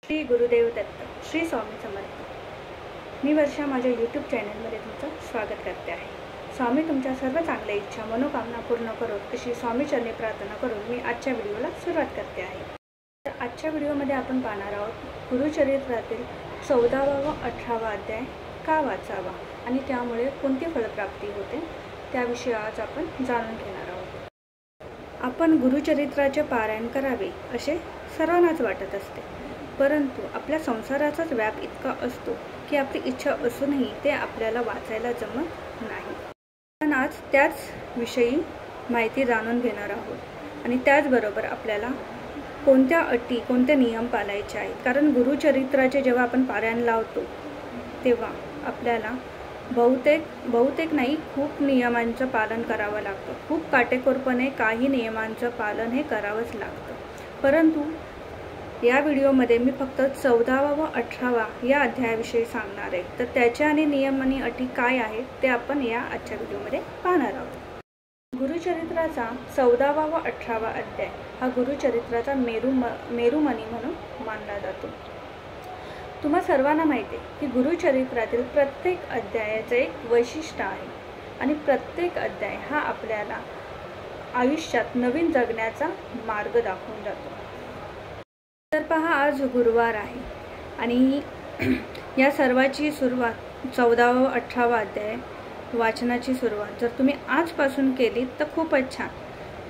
श्री गुरुदेव दत्त, श्री स्वामी समर्थ। मी वर्षा माझ्या यूट्यूब चॅनलमध्ये तुमचं स्वागत करते आहे। स्वामी तुमच्या सर्व चांगल्या इच्छा मनोकामना पूर्ण करोत अशी स्वामी चरणी प्रार्थना करून मी आजच्या व्हिडिओला सुरुवात करते आहे। तर आजच्या व्हिडिओमध्ये आपण पाहणार आहोत गुरुचरित्रातील 14वा व 18वा अध्याय का वाचावा आणि त्यामुळे कोणती फलप्राप्ती होते त्याविषयी आज आपण जाणून घेणार आहोत। आपण गुरुचरित्राचे पारायण करावे असे सर्वांनाच वाटत असते, परंतु आपल्या संसाराचाच व्याप इतका असतो की आपली इच्छा असूनही ते आपल्याला वाचायला जमत नाही। आपण आज त्याच विषयी माहिती जाणून घेणार आहोत आणि त्याचबरोबर आपल्याला कोणत्या अटी कोणते नियम पाळायचे आहेत। कारण गुरुचरित्राचे जेव्हा आपण पारायण लावतो तेव्हा आपल्याला बहुतेक नाही खूप नियमांचं पालन करावं लागतं। खूप काटेकोरपणे काही नियमांचं पालन हे करावंच लागतं। परंतु या व्हिडिओमध्ये मी फक्त 14वा व 18वा या अध्यायाविषयी सांगणार आहे। तर त्याचे आणि नियम आणि अटी काय आहेत ते आपण या आजच्या व्हिडिओमध्ये पाहणार आहोत। गुरुचरित्राचा 14वा व 18वा अध्याय हा गुरुचरित्राचा मेरुमणी म्हणून मानला जातो। तुम्हा सर्वांना माहिती आहे की गुरुचरित्रातील प्रत्येक अध्यायाचे एक वैशिष्ट्य आहे आणि प्रत्येक अध्याय हा आपल्याला आयुष्यात नवीन जगण्याचा मार्ग दाखवून जातो। तर पहा, आज गुरुवार आहे आणि या सर्वाची सुरुवात 14वा व 18वा अध्याय वाचनाची सुरुवात जर तुम्ही आजपासून केली तर खूपच छान।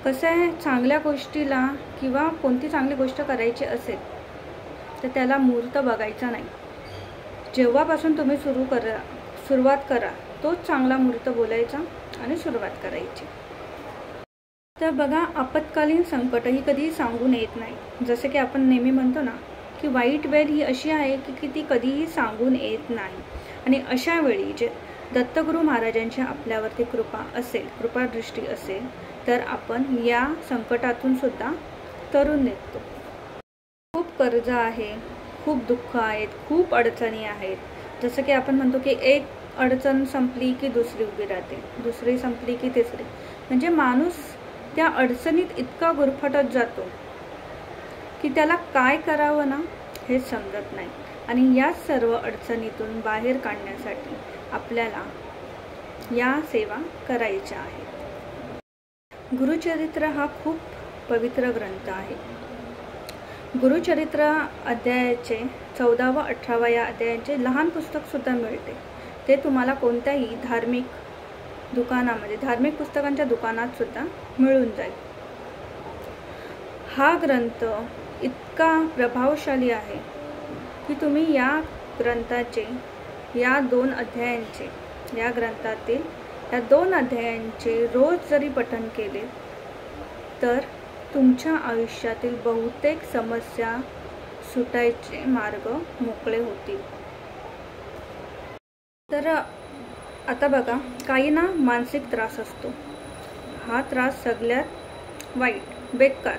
कसं आहे, चांगल्या गोष्टीला किंवा कोणती चांगली गोष्ट करायची असेल तर त्याला मुहूर्त बघायचा नाही। जेव्हापासून तुम्ही सुरुवात करा तोच चांगला मुहूर्त बोलायचा आणि सुरुवात करायची। तर बघा, आपत्कालीन संकट ही कधी सांगून येत नाही। जसे की आपण नेहमी म्हणतो ना की वाईट वेळ ही अशी आहे की ती कधीही सांगून येत नाही आणि अशा वेळी जे दत्तगुरु महाराजांची आपल्यावरती कृपादृष्टी असेल तर आपण या संकटातून सुद्धा तरून निघतो। खूप कर्ज आहे, खूप दुःख आहेत, खूप अडचणी आहेत। जसं की आपण म्हणतो की एक अडचण संपली की दुसरी उभी राहते, दुसरी संपली की तिसरी, म्हणजे माणूस त्या अडचणीत इतका गुरफटत जातो की त्याला काय करावं ना हेच समजत नाही। आणि या सर्व अडचणीतून बाहेर काढण्यासाठी आपल्याला या सेवा करायच्या आहेत। गुरुचरित्र हा खूप पवित्र ग्रंथ आहे। गुरुचरित्र अध्यायाचे 14 व 18 या अध्यायाचे लहान पुस्तक सुद्धा मिळते। ते तुम्हाला कोणत्याही धार्मिक पुस्तकांच्या दुकानात सुद्धा मिळून जाईल। हा ग्रंथ इतका प्रभावशाली आहे की तुम्ही या ग्रंथाचे या दोन अध्यायांचे रोज जरी पठण केले तर तुमच्या आयुष्यातील बहुतेक समस्या सुटायचे मार्ग मोकळे होतील। तर आता बघा, काहींना मानसिक त्रास असतो। हा त्रास सगळ्यात वाईट बेकार।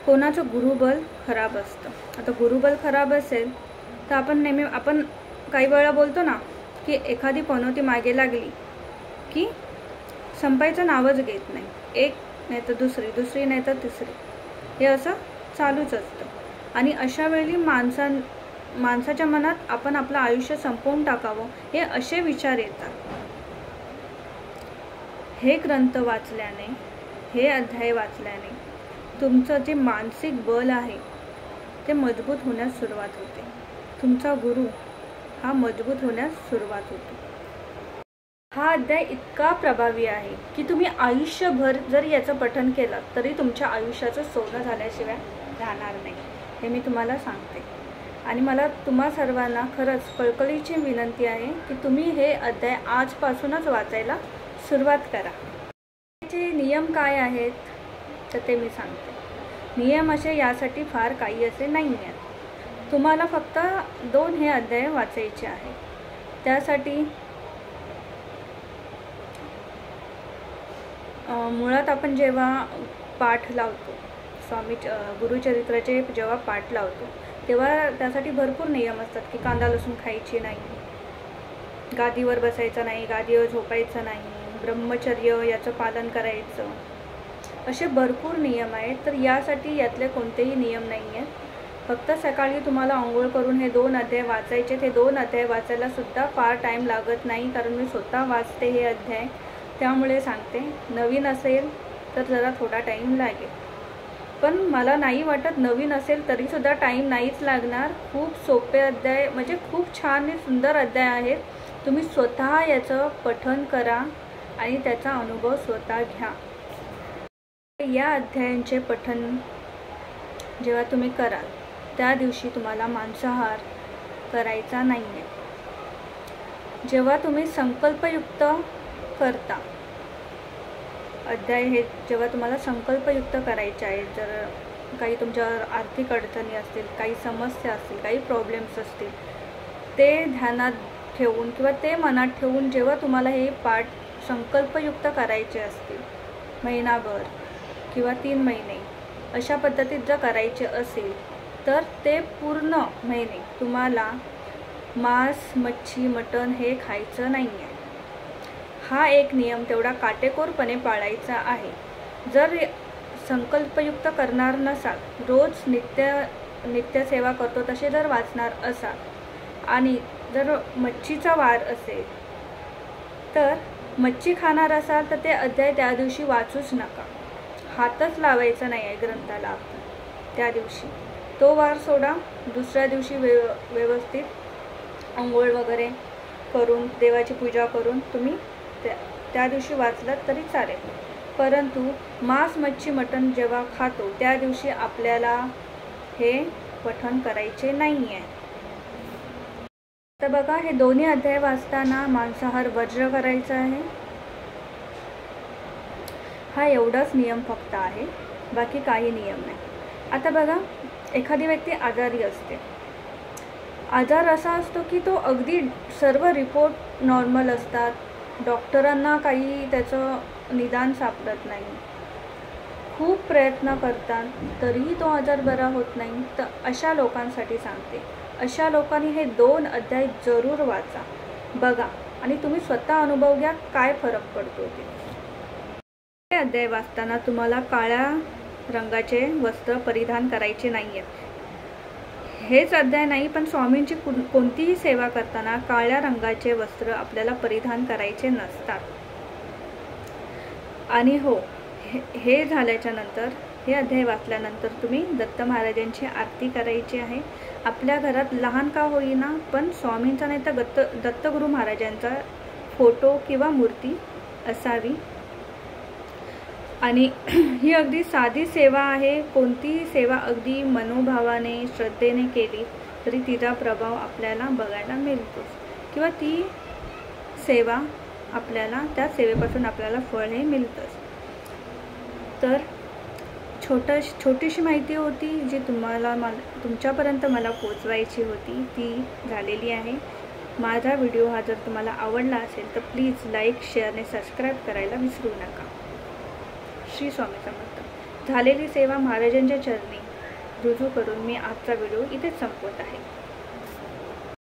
कोणाचं गुरुबल खराब असतं। आता गुरुबल खराब असेल तर आपण काही वेळा बोलतो ना की एखादी पनौती मागे लागली की संपायचं नावच घेत नाही। एक नाही तर दुसरी नाही तर तिसरी, हे असं चालूच असतं। आणि अशा वेळी माणसाच्या मनात आपण आपलं आयुष्य संपवून टाकावं हे असे विचार येतात। हे ग्रंथ वाचल्याने, हे अध्याय वाचल्याने तुमचं जे मानसिक बल आहे ते मजबूत होण्यास सुरुवात होते। तुमचा गुरु हा मजबूत होण्यास सुरुवात होतो। हा अध्याय इतका प्रभावी आहे की तुम्ही आयुष्यभर जर याचं पठण केलं तरी तुमच्या आयुष्याचं सोनं झाल्याशिवाय राहणार नाही, हे मी तुम्हाला सांगते। आणि मला तुम्हा सर्वांना खरंच कळकळीची विनंती आहे की तुम्ही हे अध्याय आजपासूनच वाचायला सुरुवात करा। त्याचे नियम काय आहेत तर ते मी सांगते। नियम असे यासाठी फार काही असे नाही आहेत। तुम्हाला फक्त 2 हे अध्याय वाचायचे आहे। त्यासाठी मुळात आपण जेव्हा पाठ लावतो गुरुचरित्राचे जेव्हा पाठ लावतो तेव्हा त्यासाठी भरपूर नियम असतात की कांदा लसूण खायची नाही, गादीवर बसायचं नाही, गादीवर झोपायचं नाही, ब्रह्मचर्य याचं पालन करायचं, असे भरपूर नियम आहेत। तर यासाठी यातले कोणतेही नियम नाही आहेत। फक्त सकाळी तुम्हाला आंघोळ करून हे 2 अध्याय वाचायचे. ते 2 अध्याय वाचायला सुद्धा फार टाईम लागत नाही, कारण मी स्वतः वाचते हे अध्याय, त्यामुळे सांगते. नवीन असेल तर जरा थोडा टाईम लागेल, पण मला नाही वाटत नवीन असेल तरीसुद्धा टाईम नाहीच लागणार. खूप सोपे अध्याय, म्हणजे खूप छान आणि सुंदर अध्याय आहेत. तुम्ही स्वतः याचं पठण करा आणि त्याचा अनुभव स्वतः घ्या. या अध्यायांचे पठण जेव्हा तुम्ही कराल त्या दिवशी तुम्हाला मांसाहार करायचा नाही आहे. जेव्हा तुम्ही संकल्पयुक्त करता अध्याय, हे जेव्हा तुम्हाला संकल्पयुक्त करायचे आहे, जर काही तुमच्यावर आर्थिक अडचणी असतील, काही समस्या असतील, काही प्रॉब्लेम्स असतील, ते ध्यानात ठेवून किंवा ते मनात ठेवून जेव्हा तुम्हाला हे पाठ संकल्पयुक्त करायचे असतील, महिनाभर किंवा 3 महिने अशा पद्धतीत जर करायचे असेल, तर ते पूर्ण महिने तुम्हाला मांस, मच्छी, मटण हे खायचं नाही आहे. हा एक नियम तेवढा काटेकोरपणे पाळायचा आहे. जर संकल्पयुक्त करणार नसाल, रोज नित्यसेवा करतो तसे जर वाचणार असाल आणि जर मच्छीचा वार असेल तर मच्छी खाणार असाल तर ते अध्याय त्या दिवशी वाचूच नका. हातच लावायचा नाही आहे ग्रंथाला त्या दिवशी. तो वार सोडा. दुसऱ्या दिवशी व्यवस्थित आंघोळ वगैरे करून देवाची पूजा करून तुम्ही त्या दिवशी वाचलात तरी चालेल. परंतु मांस, मच्छी, मटण जेव्हा खातो त्या दिवशी आपल्याला हे पठण करायचे नाही आहे. तर बघा, हे दोन्ही अध्याय वाचताना मांसाहार वर्ज्य करायचा आहे. हा एवढाच नियम फक्त आहे, बाकी काही नियम नाही. आता बघा, एखादी व्यक्ती आजारी असते. आजार असा असतो की तो अगदी सर्व रिपोर्ट नॉर्मल असतात, डॉक्टरांना काही त्याचं निदान सापडत नाही, खूप प्रयत्न करतात तरीही तो आजार बरा होत नाही. तर अशा लोकांसाठी सांगते, अशा लोकांनी हे 2 अध्याय जरूर वाचा, बघा आणि तुम्ही स्वतः अनुभव घ्या काय फरक पडतो ते. हे अध्याय वाचताना तुम्हाला काळ्या रंगाचे वस्त्र परिधान करायचे नाही आहेत. हेच अध्याय नाही, पण स्वामींची कोणतीही सेवा करताना काळ्या रंगाचे वस्त्र आपल्याला परिधान करायचे नसतात. आणि हो, हे झाल्याच्या नंतर, हे अध्याय वाचल्यानंतर तुम्ही दत्त महाराजांची आरती करायची आहे. आपल्या घरात लहान का होईना पण स्वामींचा नाही तर दत्तगुरू महाराजांचा फोटो किंवा मूर्ती असावी. आणि ही अगदी साधी सेवा आहे. कोणतीही सेवा अगदी मनोभावाने, श्रद्धेने केली तरी तिचा प्रभाव आपल्याला बघायला मिळतोच, किंवा ती सेवा आपल्याला, त्या सेवेपासून आपल्याला फळ हे मिळतंच. तर छोटीशी माहिती होती जी तुमच्यापर्यंत मला पोचवायची होती, ती झालेली आहे. माझा व्हिडिओ हा जर तुम्हाला आवडला असेल तर प्लीज लाईक, शेअर आणि सबस्क्राईब करायला विसरू नका. श्री स्वामी समर्थ. झालेली सेवा महाराजांच्या चरणी रुजू करून मी आजचा व्हिडिओ इथेच संपवत आहे.